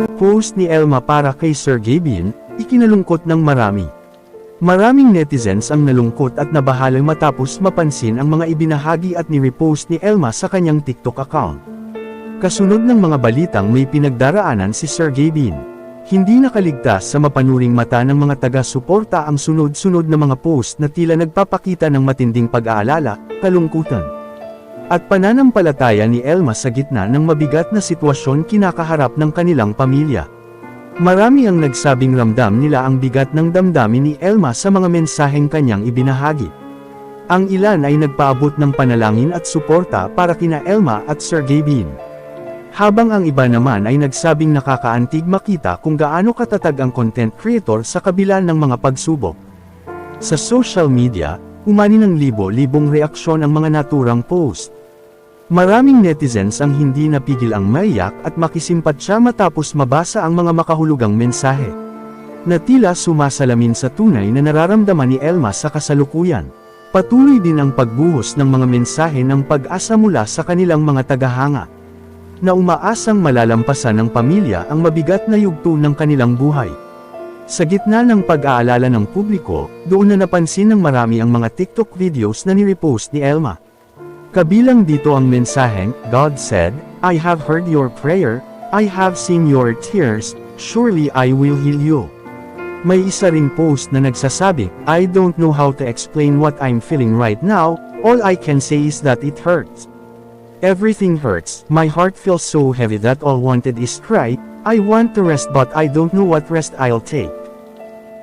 Post ni Elma para kay Sergey Bin, ikinalungkot ng marami. Maraming netizens ang nalungkot at nabahala matapos mapansin ang mga ibinahagi at ni-repost ni Elma sa kanyang TikTok account. Kasunod ng mga balitang may pinagdaraanan si Sergey Bin. Hindi nakaligtas sa mapanuring mata ng mga taga-suporta ang sunod-sunod na mga post na tila nagpapakita ng matinding pag-aalala, kalungkutan, at pananampalataya ni Elma sa gitna ng mabigat na sitwasyon kinakaharap ng kanilang pamilya. Marami ang nagsabing ramdam nila ang bigat ng damdamin ni Elma sa mga mensaheng kanyang ibinahagi. Ang ilan ay nagpaabot ng panalangin at suporta para kina Elma at Sergey Bin. Habang ang iba naman ay nagsabing nakakaantig makita kung gaano katatag ang content creator sa kabila ng mga pagsubok. Sa social media, umani ng libo-libong reaksyon ang mga naturang post. Maraming netizens ang hindi napigil ang maiyak at makisimpatya matapos mabasa ang mga makahulugang mensahe, na tila sumasalamin sa tunay na nararamdaman ni Elma sa kasalukuyan. Patuloy din ang pagbuhos ng mga mensahe ng pag-asa mula sa kanilang mga tagahanga, na umaasang malalampasan ng pamilya ang mabigat na yugto ng kanilang buhay. Sa gitna ng pag-aalala ng publiko, doon na napansin ng marami ang mga TikTok videos na ni-repost ni Elma. Kabilang dito ang mensaheng, "God said, I have heard your prayer, I have seen your tears, surely I will heal you." May isa ring post na nagsasabi, "I don't know how to explain what I'm feeling right now, all I can say is that it hurts. Everything hurts, my heart feels so heavy that all wanted is cry, I want to rest but I don't know what rest I'll take."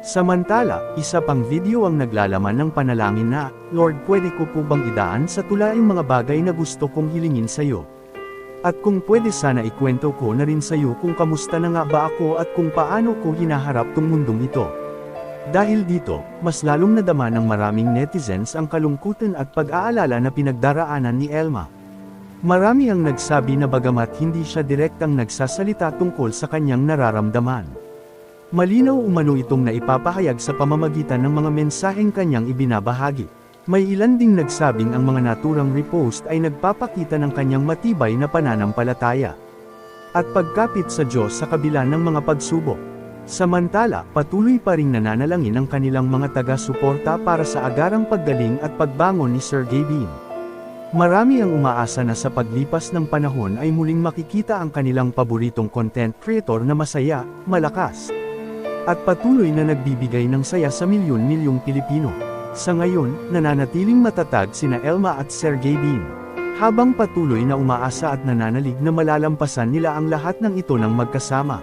Samantala, isa pang video ang naglalaman ng panalangin na, "Lord, pwede ko po bang idaan sa tula yung mga bagay na gusto kong hilingin sa iyo? At kung pwede sana ikwento ko na rin sa iyo kung kamusta na nga ba ako at kung paano ko hinaharap tong mundong ito." Dahil dito, mas lalong nadama ng maraming netizens ang kalungkutan at pag-aalala na pinagdaraanan ni Elma. Marami ang nagsabi na bagamat hindi siya direktang nagsasalita tungkol sa kanyang nararamdaman, malinaw umano itong naipapahayag sa pamamagitan ng mga mensaheng kanyang ibinabahagi. May ilan ding nagsabing ang mga naturang repost ay nagpapakita ng kanyang matibay na pananampalataya at pagkapit sa Diyos sa kabila ng mga pagsubok. Samantala, patuloy pa ring nananalangin ang kanilang mga taga-suporta para sa agarang paggaling at pagbangon ni Sergey Bin. Marami ang umaasa na sa paglipas ng panahon ay muling makikita ang kanilang paboritong content creator na masaya, malakas, at patuloy na nagbibigay ng saya sa milyon-milyong Pilipino. Sa ngayon, nananatiling matatag sina Elma at Sergey Bin, habang patuloy na umaasa at nananalig na malalampasan nila ang lahat ng ito ng magkasama.